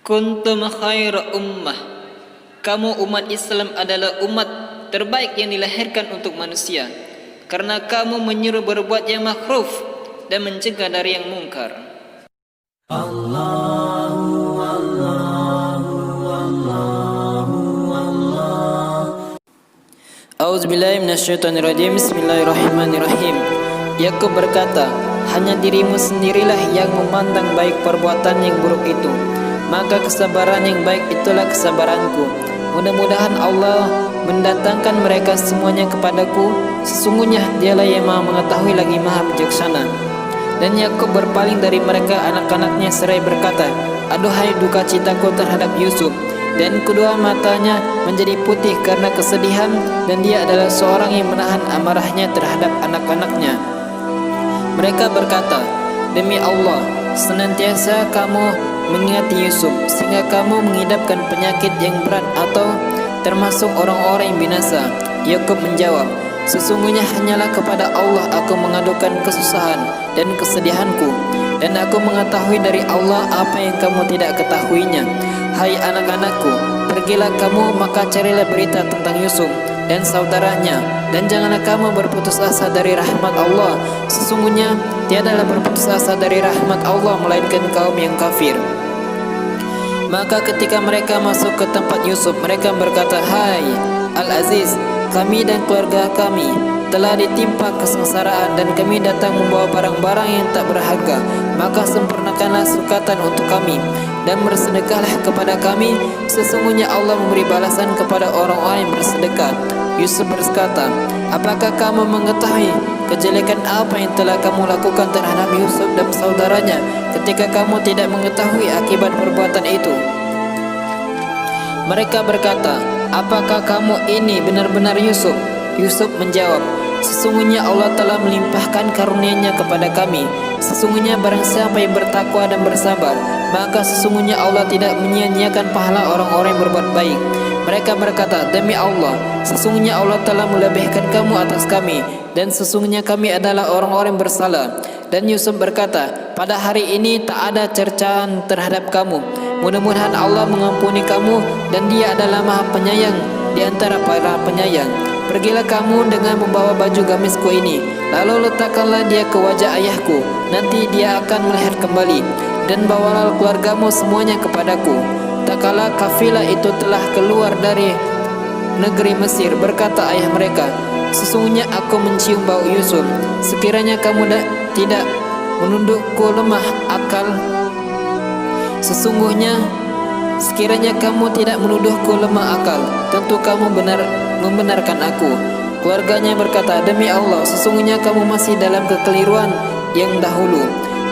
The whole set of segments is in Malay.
Kuntum khaira ummah. Kamu umat Islam adalah umat terbaik yang dilahirkan untuk manusia, karena kamu menyuruh berbuat yang makruf dan mencegah dari yang mungkar. A'udzubillahi minasyaitonirrajim. Bismillahirrahmanirrahim. Yakub berkata, hanya dirimu sendirilah yang memandang baik perbuatan yang buruk itu, maka kesabaran yang baik itulah kesabaranku. Mudah-mudahan Allah mendatangkan mereka semuanya kepadaku. Sesungguhnya dialah yang maha mengetahui lagi maha bijaksana. Dan Yakub berpaling dari mereka anak-anaknya seraya berkata, aduhai duka citaku terhadap Yusuf. Dan kedua matanya menjadi putih karena kesedihan, dan dia adalah seorang yang menahan amarahnya terhadap anak-anaknya. Mereka berkata, demi Allah, senantiasa kamu mengingati Yusuf sehingga kamu mengidapkan penyakit yang berat atau termasuk orang-orang yang binasa. Yakub menjawab, sesungguhnya hanyalah kepada Allah aku mengadukan kesusahan dan kesedihanku, dan aku mengetahui dari Allah apa yang kamu tidak ketahuinya. Hai anak-anakku, pergilah kamu maka carilah berita tentang Yusuf dan saudaranya, dan janganlah kamu berputus asa dari rahmat Allah. Sesungguhnya tiadalah berputus asa dari rahmat Allah melainkan kaum yang kafir. Maka ketika mereka masuk ke tempat Yusuf, mereka berkata, hai Al-Aziz, kami dan keluarga kami telah ditimpa kesengsaraan, dan kami datang membawa barang-barang yang tak berharga. Maka sempurnakanlah sukatan untuk kami dan bersedekahlah kepada kami. Sesungguhnya Allah memberi balasan kepada orang-orang yang bersedekah. Yusuf berkata, apakah kamu mengetahui kejelekan apa yang telah kamu lakukan terhadap Yusuf dan saudaranya ketika kamu tidak mengetahui akibat perbuatan itu? Mereka berkata, apakah kamu ini benar-benar Yusuf? Yusuf menjawab, sesungguhnya Allah telah melimpahkan karunia-Nya kepada kami. Sesungguhnya barang siapa yang bertakwa dan bersabar, maka sesungguhnya Allah tidak menyia-nyiakan pahala orang-orang yang berbuat baik. Mereka berkata, demi Allah, sesungguhnya Allah telah melebihkan kamu atas kami, dan sesungguhnya kami adalah orang-orang yang bersalah. Dan Yusuf berkata, pada hari ini tak ada cercaan terhadap kamu. Mudah-mudahan Allah mengampuni kamu, dan Dia adalah maha penyayang di antara para penyayang. Pergilah kamu dengan membawa baju gamisku ini, lalu letakkanlah dia ke wajah ayahku. Nanti dia akan melihat kembali, dan bawalah keluargamu semuanya kepadaku. Tak kala kafilah itu telah keluar dari negeri Mesir, berkata ayah mereka, sesungguhnya aku mencium bau Yusuf. Sekiranya kamu tidak menundukku lemah akal, sekiranya kamu tidak menuduhku lemah akal, tentu kamu membenarkan aku. Keluarganya berkata, demi Allah, sesungguhnya kamu masih dalam kekeliruan yang dahulu.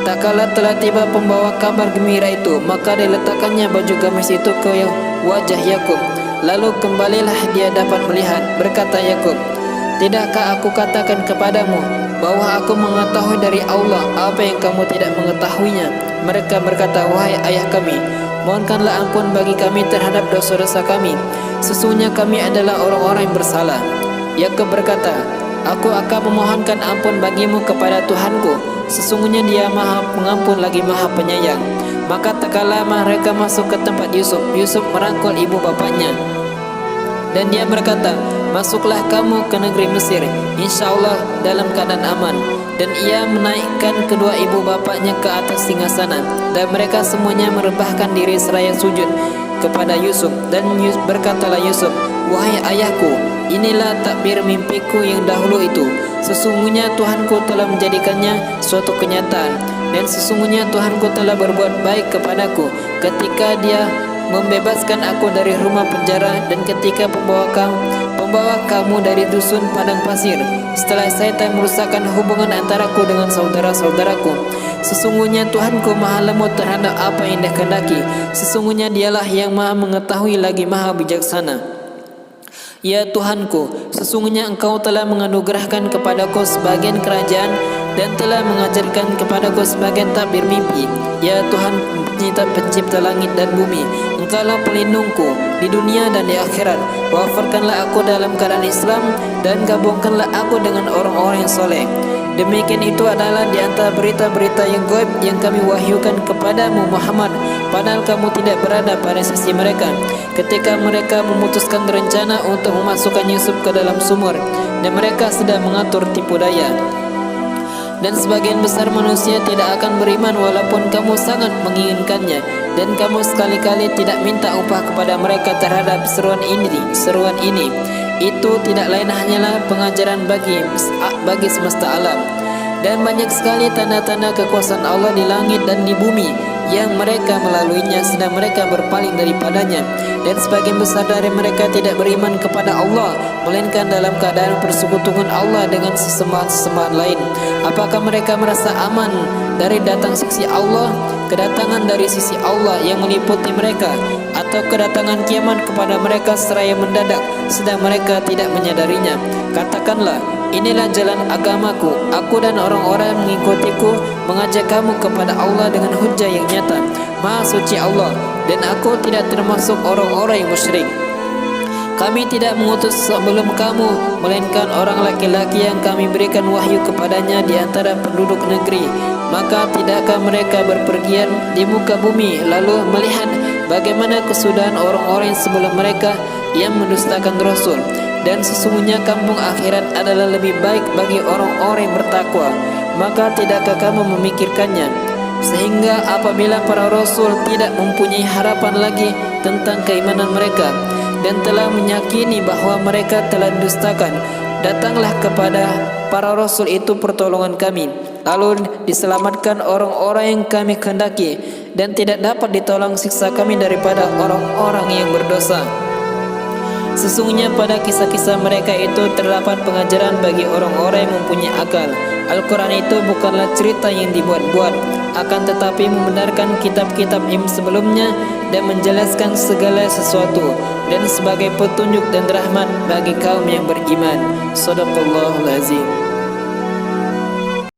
Tak kala telah tiba pembawa kabar gembira itu, maka diletakkannya baju gamis itu ke wajah Yakub. Lalu kembalilah dia dapat melihat. Berkata Yakub, tidakkah aku katakan kepadamu bahwa aku mengetahui dari Allah apa yang kamu tidak mengetahuinya? Mereka berkata, wahai ayah kami, mohonkanlah ampun bagi kami terhadap dosa-dosa kami. Sesungguhnya kami adalah orang-orang yang bersalah. Yakub berkata, aku akan memohonkan ampun bagimu kepada Tuhanku. Sesungguhnya Dia maha pengampun lagi maha penyayang. Maka tak kala mereka masuk ke tempat Yusuf, Yusuf merangkul ibu bapaknya, dan dia berkata, masuklah kamu ke negeri Mesir, insya Allah dalam keadaan aman. Dan ia menaikkan kedua ibu bapaknya ke atas singgasana, dan mereka semuanya merebahkan diri seraya sujud kepada Yusuf. Dan berkatalah Yusuf, wahai ayahku, inilah takbir mimpiku yang dahulu itu. Sesungguhnya Tuhanku telah menjadikannya suatu kenyataan, dan sesungguhnya Tuhanku telah berbuat baik kepadaku ketika Dia membebaskan aku dari rumah penjara, dan ketika pembawa kamu dari dusun padang pasir, setelah syaitan merusakkan hubungan antaraku dengan saudara-saudaraku. Sesungguhnya Tuhanku maha lembut terhadap apa yang Dia kehendaki. Sesungguhnya Dialah yang maha mengetahui lagi maha bijaksana. Ya Tuhanku, sesungguhnya Engkau telah menganugerahkan kepadaku sebagian kerajaan, dan telah mengajarkan kepadaku sebagian takbir mimpi. Ya Tuhan pencipta langit dan bumi, Engkaulah pelindungku di dunia dan di akhirat. Wafatkanlah aku dalam keadaan Islam, dan gabungkanlah aku dengan orang-orang yang soleh. Demikian itu adalah di antara berita-berita yang gaib yang kami wahyukan kepadamu Muhammad, padahal kamu tidak berada pada sisi mereka ketika mereka memutuskan rencana untuk memasukkan Yusuf ke dalam sumur, dan mereka sedang mengatur tipu daya. Dan sebagian besar manusia tidak akan beriman walaupun kamu sangat menginginkannya, dan kamu sekali-kali tidak minta upah kepada mereka terhadap seruan ini. Itu tidak lain hanyalah pengajaran bagi semesta alam. Dan banyak sekali tanda-tanda kekuasaan Allah di langit dan di bumi yang mereka melaluinya sedang mereka berpaling daripadanya. Dan sebagian besar dari mereka tidak beriman kepada Allah, melainkan dalam keadaan persekutuan Allah dengan sesembahan-sesembahan lain. Apakah mereka merasa aman dari datang sisi Allah, kedatangan dari sisi Allah yang meliputi mereka, atau kedatangan kiamat kepada mereka seraya mendadak sedang mereka tidak menyadarinya? Katakanlah, inilah jalan agamaku. Aku dan orang-orang yang mengikutiku mengajak kamu kepada Allah dengan hujjah yang nyata. Maha suci Allah, dan aku tidak termasuk orang-orang yang musyrik. Kami tidak mengutus sebelum kamu, melainkan orang laki-laki yang kami berikan wahyu kepadanya di antara penduduk negeri. Maka tidakkah mereka berpergian di muka bumi lalu melihat bagaimana kesudahan orang-orang yang sebelum mereka yang mendustakan Rasul? Dan sesungguhnya kampung akhirat adalah lebih baik bagi orang-orang yang bertakwa. Maka tidakkah kamu memikirkannya? Sehingga apabila para Rasul tidak mempunyai harapan lagi tentang keimanan mereka dan telah meyakini bahwa mereka telah didustakan, datanglah kepada para Rasul itu pertolongan kami, lalu diselamatkan orang-orang yang kami kehendaki, dan tidak dapat ditolong siksa kami daripada orang-orang yang berdosa. Sesungguhnya pada kisah-kisah mereka itu terdapat pengajaran bagi orang-orang yang mempunyai akal. Al-Quran itu bukanlah cerita yang dibuat-buat, akan tetapi membenarkan kitab-kitab yang sebelumnya dan menjelaskan segala sesuatu, dan sebagai petunjuk dan rahmat bagi kaum yang beriman. Shadaqallahul Azim.